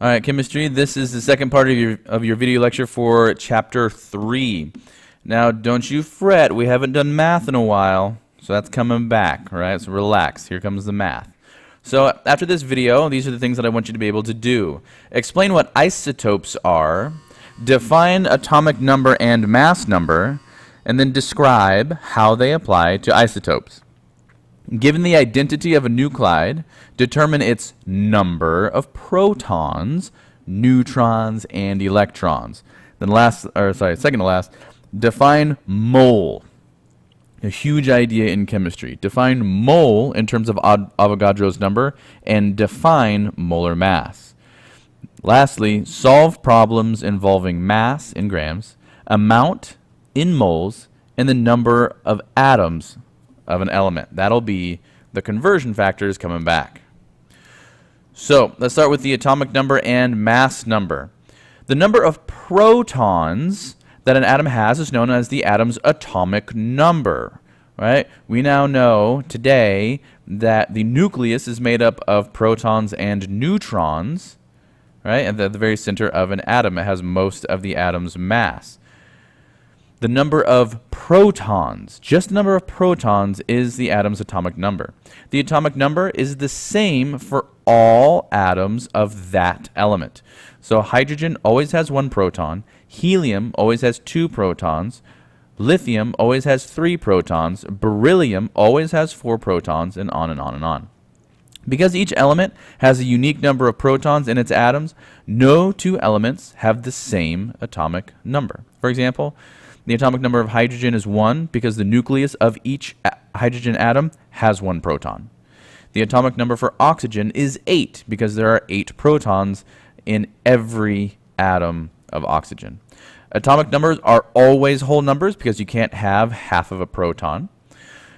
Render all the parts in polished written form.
All right, chemistry, this is the second part of your video lecture for chapter 3. Now, don't you fret, we haven't done math in a while, so that's coming back, all right? So relax, here comes the math. So after this video, these are the things that I want you to be able to do. Explain what isotopes are, define atomic number and mass number, and then describe how they apply to isotopes. Given the identity of a nuclide, determine its number of protons, neutrons, and electrons. Then second to last, define mole. A huge idea in chemistry. Define mole in terms of Avogadros number and define molar mass. Lastly, solve problems involving mass in grams, amount in moles, and the number of atoms of an element. That'll be the conversion factors coming back. So let's start with the atomic number and mass number. The number of protons that an atom has is known as the atom's atomic number, right? We now know today that the nucleus is made up of protons and neutrons, right? And at the very center of an atom, it has most of the atom's mass. The number of protons, just the number of protons, is the atom's atomic number. The atomic number is the same for all atoms of that element. So hydrogen always has 1 proton, helium always has 2 protons, lithium always has 3 protons, beryllium always has 4 protons, and on and on and on. Because each element has a unique number of protons in its atoms, no two elements have the same atomic number. For example, the atomic number of hydrogen is 1 because the nucleus of each hydrogen atom has 1 proton. The atomic number for oxygen is 8 because there are 8 protons in every atom of oxygen. Atomic numbers are always whole numbers because you can't have half of a proton.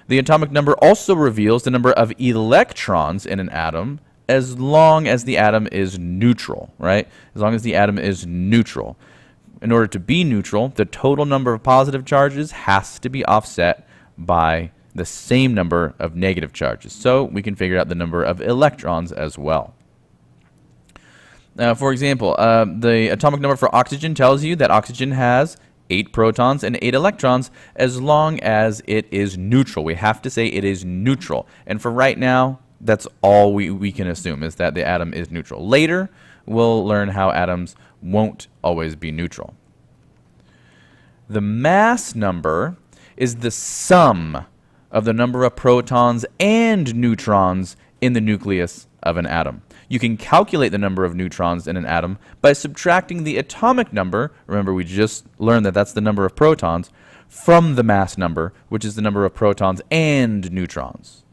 The atomic number also reveals the number of electrons in an atom as long as the atom is neutral, right? As long as the atom is neutral. In order to be neutral, the total number of positive charges has to be offset by the same number of negative charges. So we can figure out the number of electrons as well. For example, the atomic number for oxygen tells you that oxygen has 8 protons and 8 electrons as long as it is neutral. We have to say it is neutral. And for right now, that's all we can assume, is that the atom is neutral. Later, we'll learn how atoms won't always be neutral. The mass number is the sum of the number of protons and neutrons in the nucleus of an atom. You can calculate the number of neutrons in an atom by subtracting the atomic number, remember we just learned that that's the number of protons, from the mass number, which is the number of protons and neutrons.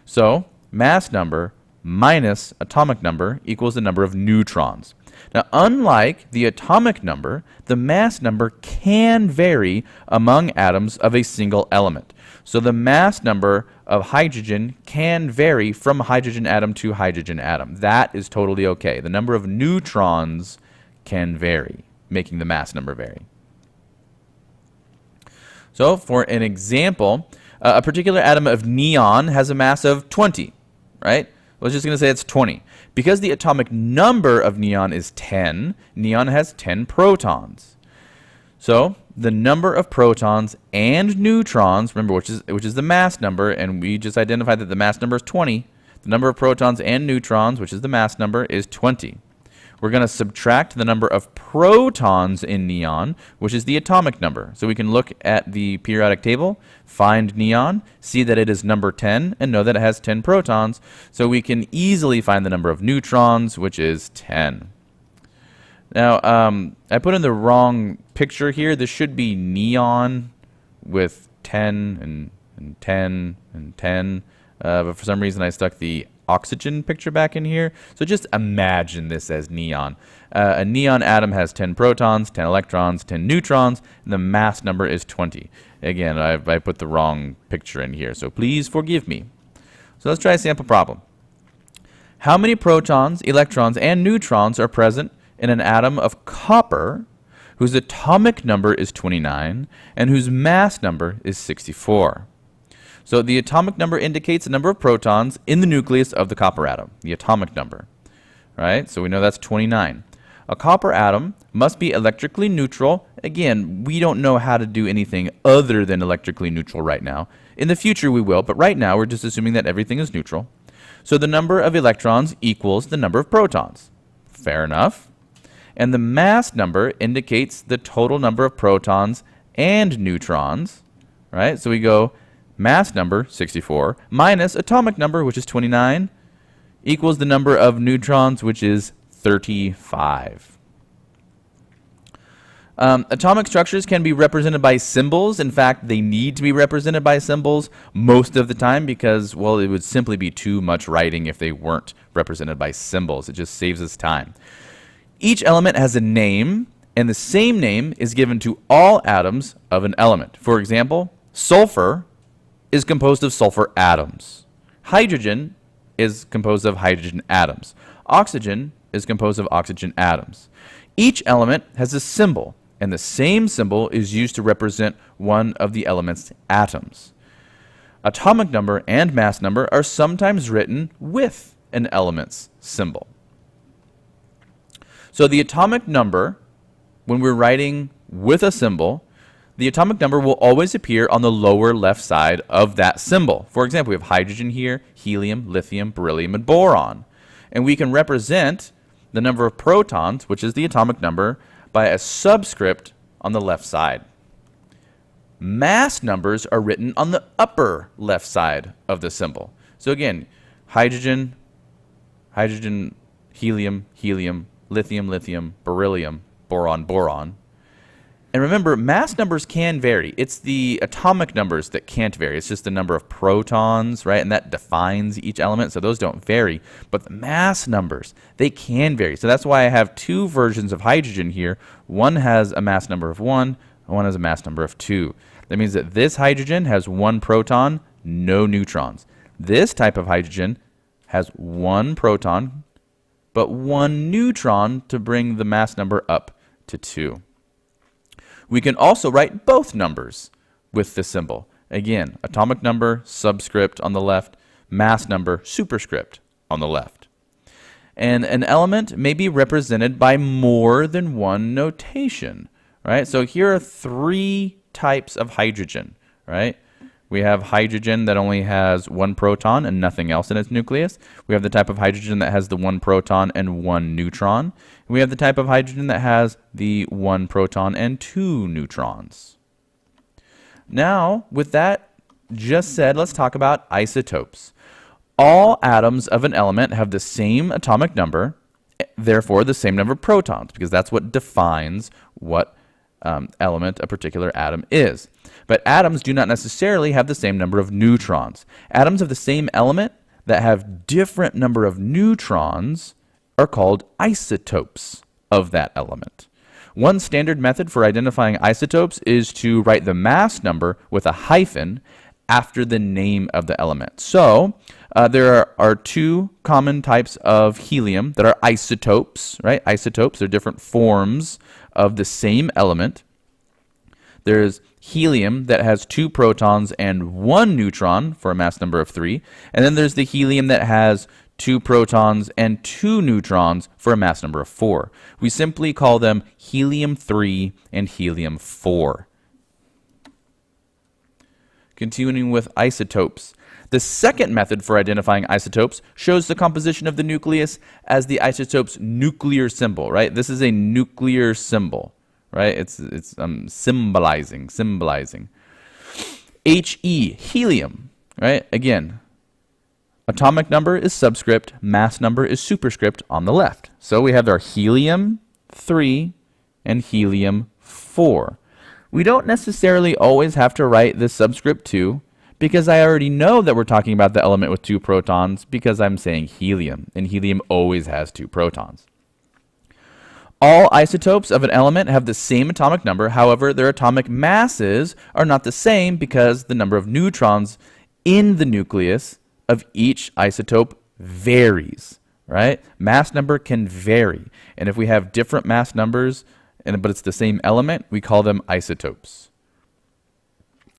So, mass number minus atomic number equals the number of neutrons. Now, unlike the atomic number, the mass number can vary among atoms of a single element. So the mass number of hydrogen can vary from hydrogen atom to hydrogen atom. That is totally okay. The number of neutrons can vary, making the mass number vary. So for an example, a particular atom of neon has a mass of 20, right? I was just going to say it's 20. Because the atomic number of neon is 10, neon has 10 protons. So the number of protons and neutrons, remember which is the mass number, and we just identified that the mass number is 20. The number of protons and neutrons, which is the mass number, is 20. We're going to subtract the number of protons in neon, which is the atomic number. So we can look at the periodic table, find neon, see that it is number 10, and know that it has 10 protons. So we can easily find the number of neutrons, which is 10. Now, I put in the wrong picture here. This should be neon with 10 and 10 and 10. But for some reason, I stuck the oxygen picture back in here. So just imagine this as neon. A neon atom has 10 protons, 10 electrons, 10 neutrons, and the mass number is 20. Again, I put the wrong picture in here, so please forgive me. So let's try a sample problem. How many protons, electrons, and neutrons are present in an atom of copper whose atomic number is 29 and whose mass number is 64? So the atomic number indicates the number of protons in the nucleus of the copper atom, the atomic number. right? So we know that's 29. A copper atom must be electrically neutral. Again, we don't know how to do anything other than electrically neutral right now. In the future we will, but right now we're just assuming that everything is neutral. So the number of electrons equals the number of protons. Fair enough. And the mass number indicates the total number of protons and neutrons, right? So we go mass number, 64, minus atomic number, which is 29, equals the number of neutrons, which is 35. Atomic structures can be represented by symbols. In fact, they need to be represented by symbols most of the time because, well, it would simply be too much writing if they weren't represented by symbols. It just saves us time. Each element has a name, and the same name is given to all atoms of an element. For example, sulfur is composed of sulfur atoms. Hydrogen is composed of hydrogen atoms. Oxygen is composed of oxygen atoms. Each element has a symbol, and the same symbol is used to represent one of the element's atoms. Atomic number and mass number are sometimes written with an element's symbol. So the atomic number, when we're writing with a symbol, the atomic number will always appear on the lower left side of that symbol. For example, we have hydrogen here, helium, lithium, beryllium, and boron. And we can represent the number of protons, which is the atomic number, by a subscript on the left side. Mass numbers are written on the upper left side of the symbol. So again, hydrogen, hydrogen, helium, helium, lithium, lithium, beryllium, boron, boron. And remember, mass numbers can vary. It's the atomic numbers that can't vary. It's just the number of protons, right? And that defines each element, so those don't vary. But the mass numbers, they can vary. So that's why I have two versions of hydrogen here. One has a mass number of 1, and one has a mass number of 2. That means that this hydrogen has 1 proton, no neutrons. This type of hydrogen has 1 proton, but 1 neutron to bring the mass number up to 2. We can also write both numbers with the symbol. Again, atomic number, subscript on the left, mass number, superscript on the left. And an element may be represented by more than one notation, right? So here are 3 types of hydrogen, right? We have hydrogen that only has 1 proton and nothing else in its nucleus. We have the type of hydrogen that has the 1 proton and 1 neutron. We have the type of hydrogen that has the 1 proton and 2 neutrons. Now, with that just said, let's talk about isotopes. All atoms of an element have the same atomic number, therefore the same number of protons, because that's what defines what element a particular atom is. But atoms do not necessarily have the same number of neutrons. Atoms of the same element that have different number of neutrons are called isotopes of that element. One standard method for identifying isotopes is to write the mass number with a hyphen after the name of the element. So there are 2 common types of helium that are isotopes, right? Isotopes are different forms of the same element. There's helium that has 2 protons and 1 neutron for a mass number of 3. And then there's the helium that has 2 protons and 2 neutrons for a mass number of 4. We simply call them helium-3 and helium-4. Continuing with isotopes. The second method for identifying isotopes shows the composition of the nucleus as the isotope's nuclear symbol, right? This is a nuclear symbol, right? It's symbolizing. He, helium, right? Again, atomic number is subscript, mass number is superscript on the left. So we have our helium-3 and helium-4. We don't necessarily always have to write this subscript 2 because I already know that we're talking about the element with 2 protons because I'm saying helium, and helium always has 2 protons. All isotopes of an element have the same atomic number. However, their atomic masses are not the same because the number of neutrons in the nucleus of each isotope varies, right? Mass number can vary. And if we have different mass numbers, but it's the same element, we call them isotopes.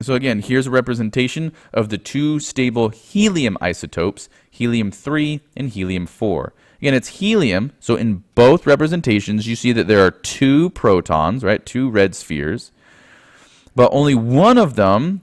So again, here's a representation of the 2 stable helium isotopes, helium-3 and helium-4. Again, it's helium, so in both representations, you see that there are 2 protons, right? 2 red spheres, but only one of them,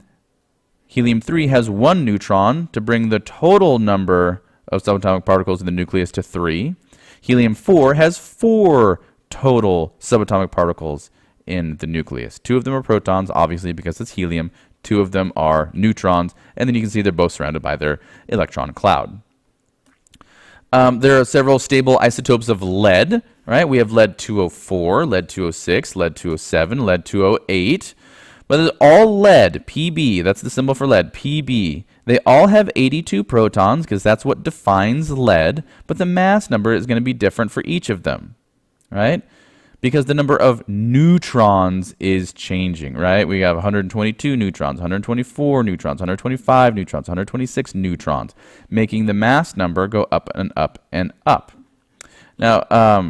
helium-3, has 1 neutron to bring the total number of subatomic particles in the nucleus to 3. Helium-4 has 4 total subatomic particles in the nucleus. 2 of them are protons, obviously, because it's helium. 2 of them are neutrons, and then you can see they're both surrounded by their electron cloud. There are several stable isotopes of lead, right? We have lead-204, lead-206, lead-207, lead-208. But it's all lead, Pb, that's the symbol for lead, Pb. They all have 82 protons because that's what defines lead, but the mass number is going to be different for each of them, right? Because the number of neutrons is changing, right? We have 122 neutrons, 124 neutrons, 125 neutrons, 126 neutrons, making the mass number go up and up and up. Now,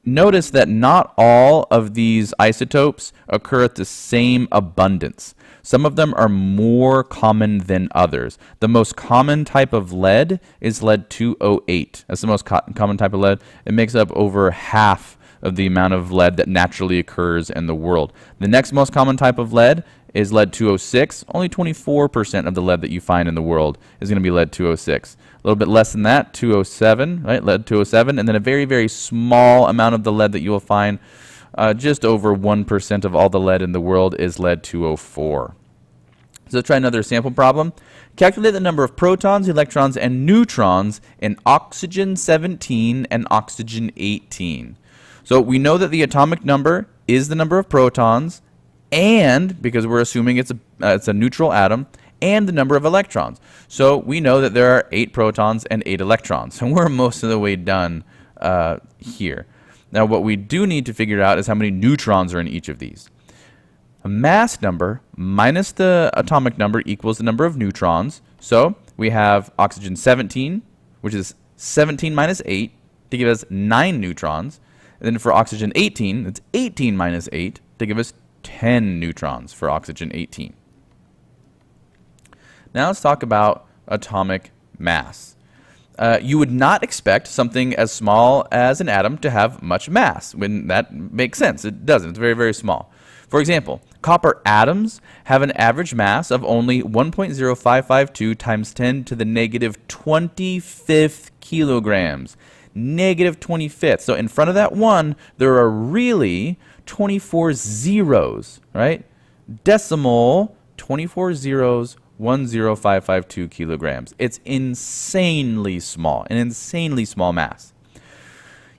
notice that not all of these isotopes occur at the same abundance. Some of them are more common than others. The most common type of lead is lead-208. That's the most common type of lead. It makes up over half of the amount of lead that naturally occurs in the world. The next most common type of lead is lead-206. Only 24% of the lead that you find in the world is going to be lead-206. A little bit less than that, 207, right? Lead-207, and then a very, very small amount of the lead that you will find, just over 1% of all the lead in the world is lead-204. So let's try another sample problem. Calculate the number of protons, electrons, and neutrons in oxygen-17 and oxygen-18. So we know that the atomic number is the number of protons, and because we're assuming it's a neutral atom, and the number of electrons. So we know that there are 8 protons and 8 electrons. And we're most of the way done here. Now what we do need to figure out is how many neutrons are in each of these. A mass number minus the atomic number equals the number of neutrons. So we have oxygen 17, which is 17 minus 8 to give us 9 neutrons. And then for oxygen 18, it's 18 minus 8 to give us 10 neutrons for oxygen 18. Now let's talk about atomic mass. You would not expect something as small as an atom to have much mass. When that makes sense. It doesn't. It's very, very small. For example, copper atoms have an average mass of only 1.0552 times 10 to the negative 25th kilograms. Negative 25th. So in front of that 1, there are really 24 zeros, right? Decimal 24 zeros, 10552 kilograms. It's insanely small, an insanely small mass.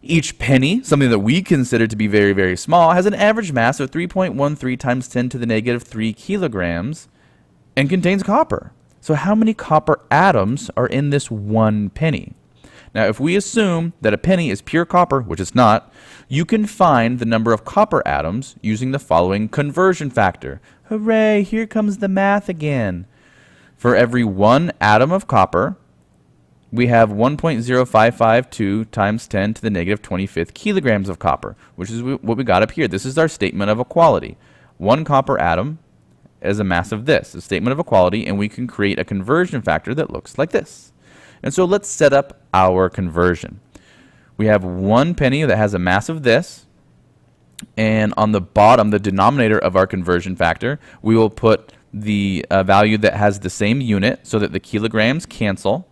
Each penny, something that we consider to be very, very small, has an average mass of 3.13 times 10 to the negative 3 kilograms and contains copper. So how many copper atoms are in this 1 penny? Now, if we assume that a penny is pure copper, which it's not, you can find the number of copper atoms using the following conversion factor. Hooray, here comes the math again. For every 1 atom of copper, we have 1.0552 times 10 to the negative 25th kilograms of copper, which is what we got up here. This is our statement of equality. 1 copper atom is a mass of this, a statement of equality, and we can create a conversion factor that looks like this. And so let's set up our conversion. We have 1 penny that has a mass of this, and on the bottom, the denominator of our conversion factor, we will put the value that has the same unit so that the kilograms cancel,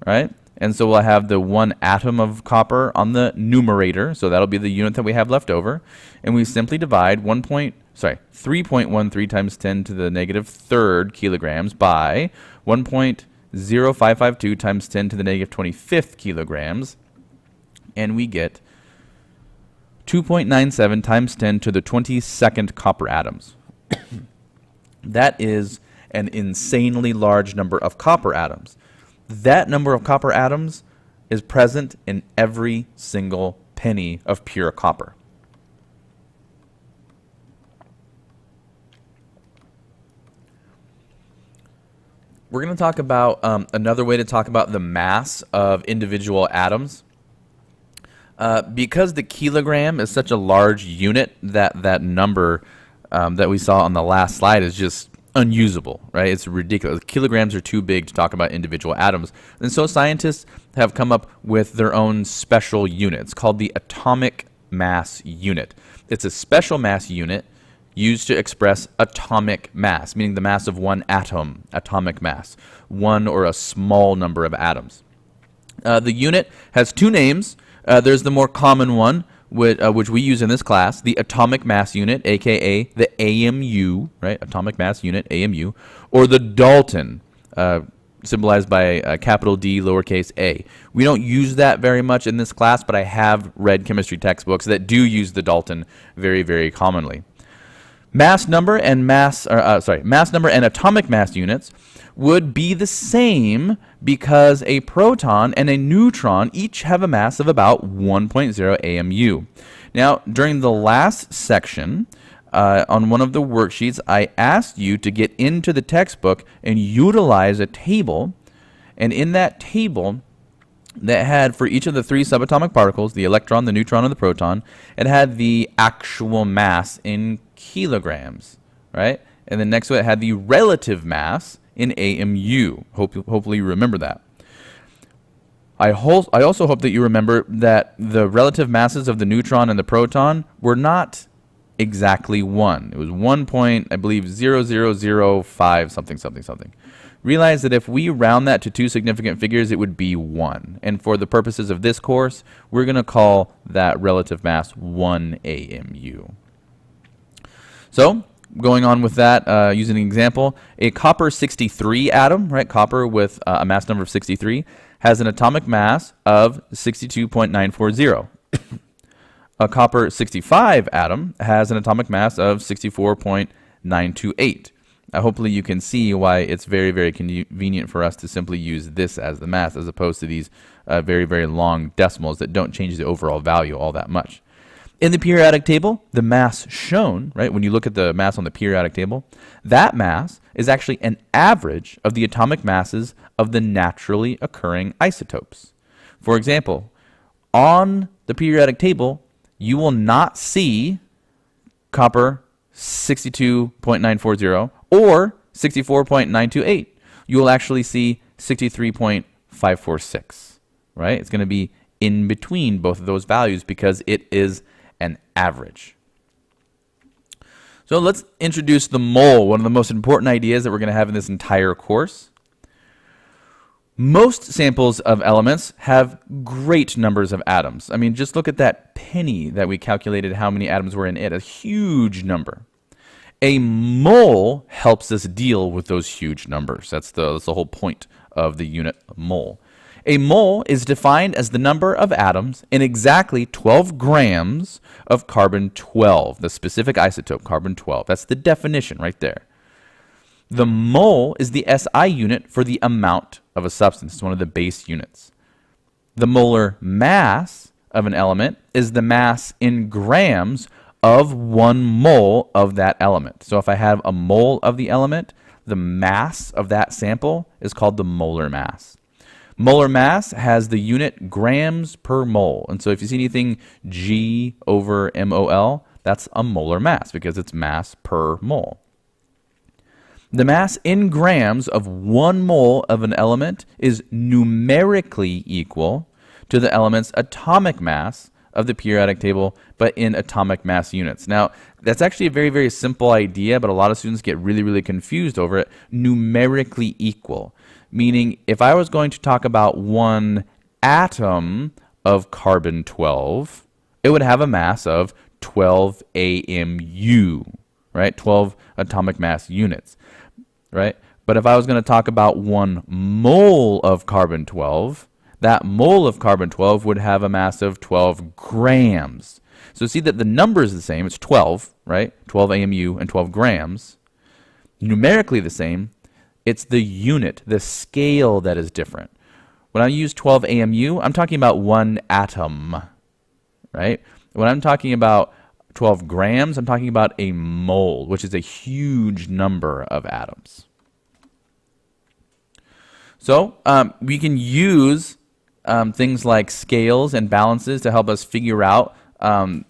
right? And so we'll have the 1 atom of copper on the numerator, so that'll be the unit that we have left over, and we simply divide 3.13 times 10 to the negative 3rd kilograms by 1.0552 times 10 to the negative 25th kilograms, and we get 2.97 times 10 to the 22nd copper atoms. That is an insanely large number of copper atoms. That number of copper atoms is present in every single penny of pure copper. We're going to talk about another way to talk about the mass of individual atoms. Because the kilogram is such a large unit, that number that we saw on the last slide is just unusable, right? It's ridiculous. Kilograms are too big to talk about individual atoms. And so scientists have come up with their own special unit. It's called the atomic mass unit. It's a special mass unit used to express atomic mass, meaning the mass of one atom, atomic mass, one or a small number of atoms. The unit has two names. There's the more common one, which we use in this class, the atomic mass unit, aka the AMU, right? Atomic mass unit, AMU, or the Dalton, symbolized by capital D, lowercase a. We don't use that very much in this class, but I have read chemistry textbooks that do use the Dalton very, very commonly. Mass number and mass number and atomic mass units would be the same because a proton and a neutron each have a mass of about 1.0 AMU. Now, during the last section, on one of the worksheets, I asked you to get into the textbook and utilize a table, and in that table that had, for each of the three subatomic particles, the electron, the neutron, and the proton, it had the actual mass in kilograms, right? And then next to it had the relative mass in AMU. Hopefully you remember that. I also hope that you remember that the relative masses of the neutron and the proton were not exactly 1. It was 1.0005 something. Realize that if we round that to two significant figures, it would be 1. And for the purposes of this course, we're going to call that relative mass 1 AMU. So, going on with that, using an example, a copper 63 atom, right? Copper with a mass number of 63 has an atomic mass of 62.940. A copper 65 atom has an atomic mass of 64.928. Hopefully you can see why it's very, very convenient for us to simply use this as the mass as opposed to these very, very long decimals that don't change the overall value all that much. In the periodic table, the mass shown, right, when you look at the mass on the periodic table, that mass is actually an average of the atomic masses of the naturally occurring isotopes. For example, on the periodic table, you will not see copper 62.940 or 64.928. You will actually see 63.546, right? It's going to be in between both of those values because it is an average. So let's introduce the mole, one of the most important ideas that we're going to have in this entire course. Most samples of elements have great numbers of atoms. I mean, just look at that penny that we calculated how many atoms were in it, a huge number. A mole helps us deal with those huge numbers. That's the whole point of the unit mole. A mole is defined as the number of atoms in exactly 12 grams of carbon-12, the specific isotope, carbon-12. That's the definition right there. The mole is the SI unit for the amount of a substance. It's one of the base units. The molar mass of an element is the mass in grams of 1 mole of that element. So if I have a mole of the element, the mass of that sample is called the molar mass. Molar mass has the unit grams per mole. And so if you see anything G over MOL, that's a molar mass because it's mass per mole. The mass in grams of 1 mole of an element is numerically equal to the element's atomic mass of the periodic table, but in atomic mass units. Now, that's actually a very, very simple idea, but a lot of students get really, really confused over it. Numerically equal, meaning if I was going to talk about 1 atom of carbon-12, it would have a mass of 12 AMU, right? 12 atomic mass units, right? But if I was going to talk about 1 mole of carbon-12, that mole of carbon-12 would have a mass of 12 grams. So see that the number is the same. It's 12, right? 12 AMU and 12 grams. Numerically the same. It's the unit, the scale that is different. When I use 12 AMU, I'm talking about 1 atom, right? When I'm talking about 12 grams, I'm talking about a mole, which is a huge number of atoms. So we can use things like scales and balances to help us figure out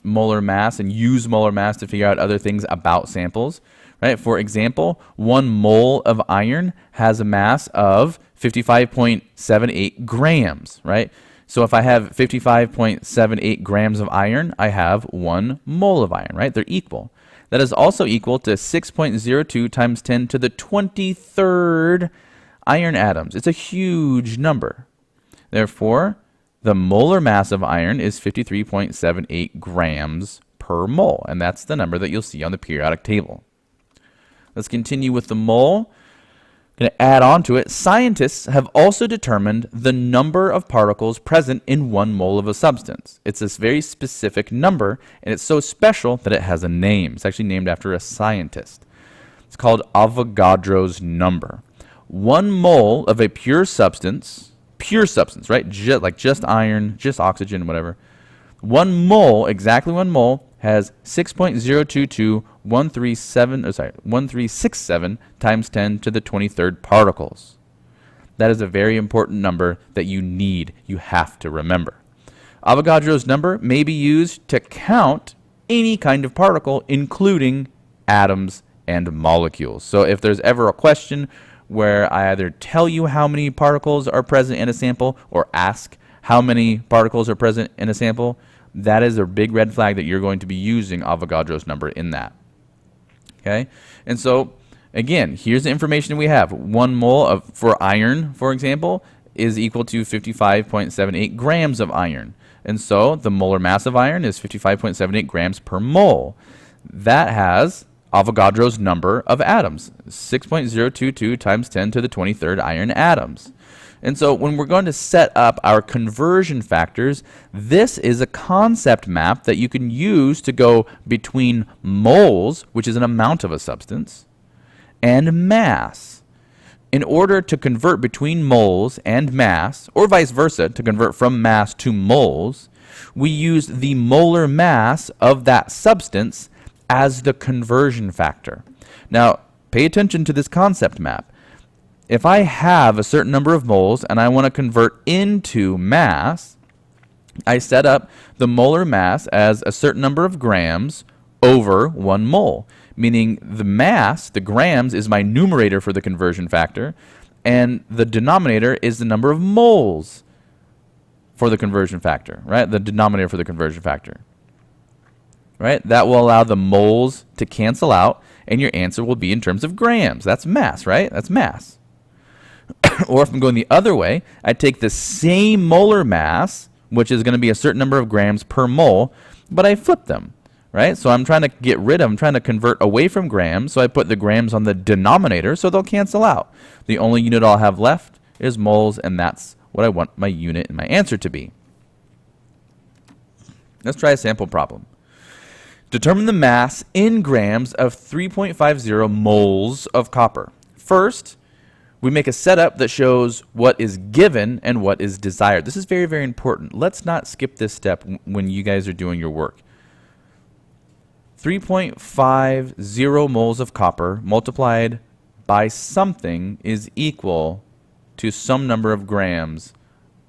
molar mass and use molar mass to figure out other things about samples. right? For example, 1 mole of iron has a mass of 55.78 grams, right? So if I have 55.78 grams of iron, I have 1 mole of iron, right? They're equal. That is also equal to 6.02 times 10 to the 23rd iron atoms. It's a huge number. Therefore, the molar mass of iron is 53.78 grams per mole, and that's the number that you'll see on the periodic table. Let's continue with the mole. I'm going to add on to it. Scientists have also determined the number of particles present in 1 mole of a substance. It's this very specific number, and it's so special that it has a name. It's actually named after a scientist. It's called Avogadros number. 1 mole of a pure substance, right? Like just iron, just oxygen, whatever. 1 mole, exactly 1 mole, has 6.0221367 times 10 to the 23rd particles. That is a very important number that you have to remember. Avogadro's number may be used to count any kind of particle, including atoms and molecules. So if there's ever a question where I either tell you how many particles are present in a sample or ask how many particles are present in a sample, that is a big red flag that you're going to be using Avogadro's number in that. Okay? And so, again, here's the information we have. 1 mole for iron, for example, is equal to 55.78 grams of iron. And so, the molar mass of iron is 55.78 grams per mole. That has Avogadro's number of atoms, 6.022 times 10 to the 23rd iron atoms. And so when we're going to set up our conversion factors, this is a concept map that you can use to go between moles, which is an amount of a substance, and mass. In order to convert between moles and mass, or vice versa, to convert from mass to moles, we use the molar mass of that substance as the conversion factor. Now, pay attention to this concept map. If I have a certain number of moles and I want to convert into mass, I set up the molar mass as a certain number of grams over 1 mole, meaning the mass, the grams, is my numerator for the conversion factor, and the denominator is the number of moles for the conversion factor, right? The denominator for the conversion factor, right? That will allow the moles to cancel out, and your answer will be in terms of grams. That's mass, right? That's mass. Or if I'm going the other way, I take the same molar mass, which is going to be a certain number of grams per mole, but I flip them, right? So I'm trying to convert away from grams, so I put the grams on the denominator, so they'll cancel out. The only unit I'll have left is moles, and that's what I want my unit and my answer to be. Let's try a sample problem. Determine the mass in grams of 3.50 moles of copper. First, we make a setup that shows what is given and what is desired. This is very, very important. Let's not skip this step when you guys are doing your work. 3.50 moles of copper multiplied by something is equal to some number of grams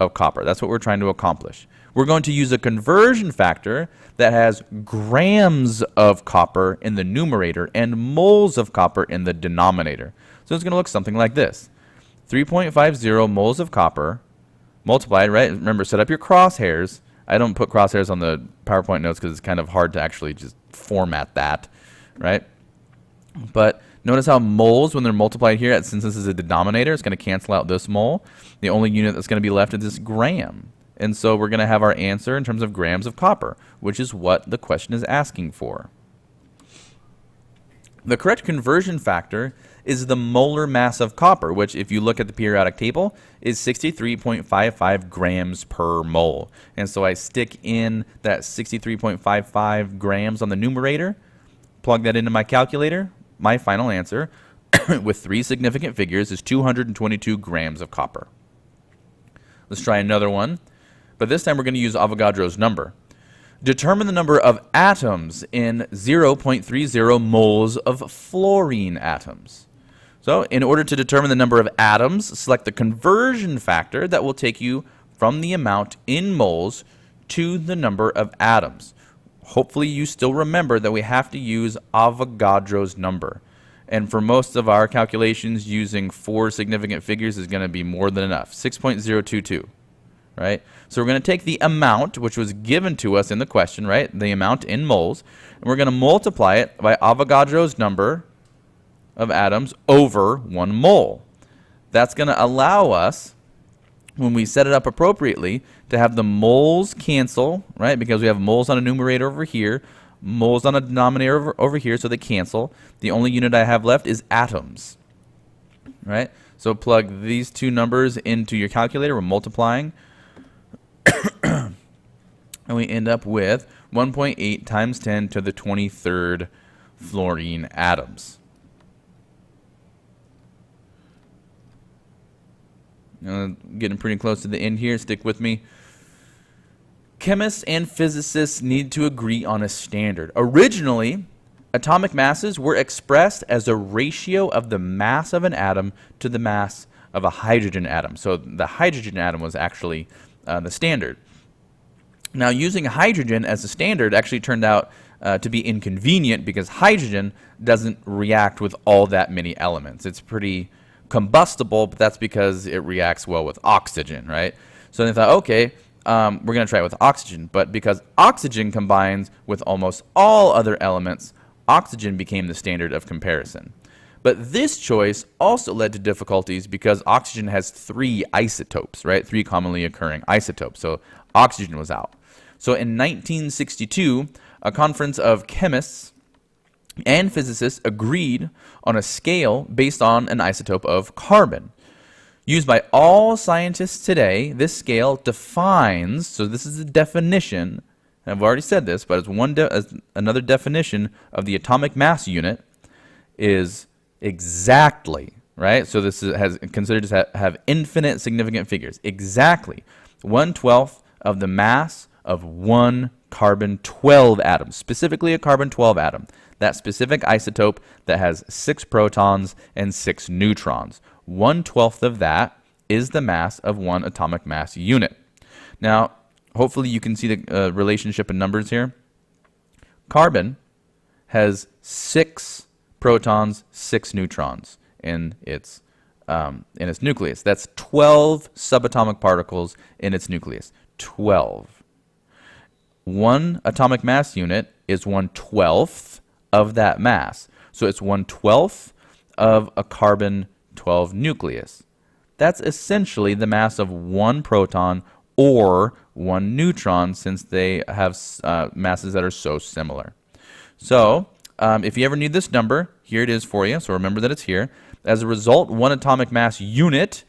of copper. That's what we're trying to accomplish. We're going to use a conversion factor that has grams of copper in the numerator and moles of copper in the denominator. So it's going to look something like this. 3.50 moles of copper multiplied, right? Remember, set up your crosshairs. I don't put crosshairs on the PowerPoint notes because it's kind of hard to actually just format that, right? But notice how moles, when they're multiplied here, since this is a denominator, it's going to cancel out this mole. The only unit that's going to be left is this gram. And so we're going to have our answer in terms of grams of copper, which is what the question is asking for. The correct conversion factor is the molar mass of copper, which, if you look at the periodic table, is 63.55 grams per mole. And so I stick in that 63.55 grams on the numerator, plug that into my calculator. My final answer, with 3 significant figures, is 222 grams of copper. Let's try another one, but this time we're going to use Avogadro's number. Determine the number of atoms in 0.30 moles of fluorine atoms. So, in order to determine the number of atoms, select the conversion factor that will take you from the amount in moles to the number of atoms. Hopefully you still remember that we have to use Avogadro's number. And for most of our calculations, using 4 significant figures is going to be more than enough. 6.022, right? So we're going to take the amount, which was given to us in the question, right? The amount in moles, and we're going to multiply it by Avogadro's number of atoms over 1 mole. That's going to allow us, when we set it up appropriately, to have the moles cancel, right? Because we have moles on a numerator over here, moles on a denominator over here, so they cancel. The only unit I have left is atoms, right? So plug these two numbers into your calculator. We're multiplying, and we end up with 1.8 times 10 to the 23rd fluorine atoms. Getting pretty close to the end here. Stick with me. Chemists and physicists need to agree on a standard. Originally, atomic masses were expressed as a ratio of the mass of an atom to the mass of a hydrogen atom. So the hydrogen atom was actually the standard. Now, using hydrogen as a standard actually turned out to be inconvenient because hydrogen doesn't react with all that many elements. It's pretty combustible, but that's because it reacts well with oxygen, right? So they thought, okay, we're going to try it with oxygen, but because oxygen combines with almost all other elements, oxygen became the standard of comparison. But this choice also led to difficulties because oxygen has 3 isotopes, right? 3 commonly occurring isotopes, so oxygen was out. So in 1962, a conference of chemists and physicists agreed on a scale based on an isotope of carbon. Used by all scientists today, this scale defines, so this is the definition, and I've already said this, but it's another definition of the atomic mass unit is exactly, right? So this has considered to have infinite significant figures. Exactly 1/12 of the mass of one carbon-12 atom, specifically a carbon-12 atom. That specific isotope that has 6 protons and 6 neutrons. 1/12 of that is the mass of one atomic mass unit. Now, hopefully you can see the relationship in numbers here. Carbon has 6 protons, 6 neutrons in its nucleus. That's 12 subatomic particles in its nucleus. 12. One atomic mass unit is 1/12 of that mass. So it's 1/12 of a carbon-12 nucleus. That's essentially the mass of one proton or one neutron, since they have masses that are so similar. So if you ever need this number, here it is for you. So remember that it's here. As a result, one atomic mass unit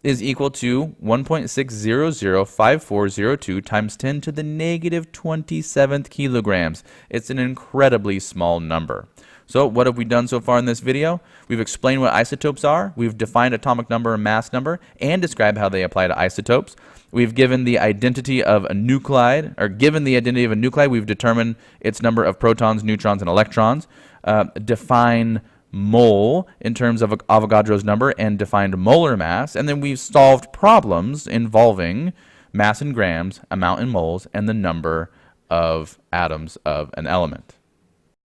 is equal to 1.6005402 times 10 to the negative 27th kilograms. It's an incredibly small number. So what have we done so far in this video? We've explained what isotopes are. We've defined atomic number and mass number and described how they apply to isotopes. We've given the identity of a nuclide, or given the identity of a nuclide, we've determined its number of protons, neutrons, and electrons. Define mole in terms of Avogadro's number and defined molar mass, and then we've solved problems involving mass in grams, amount in moles, and the number of atoms of an element.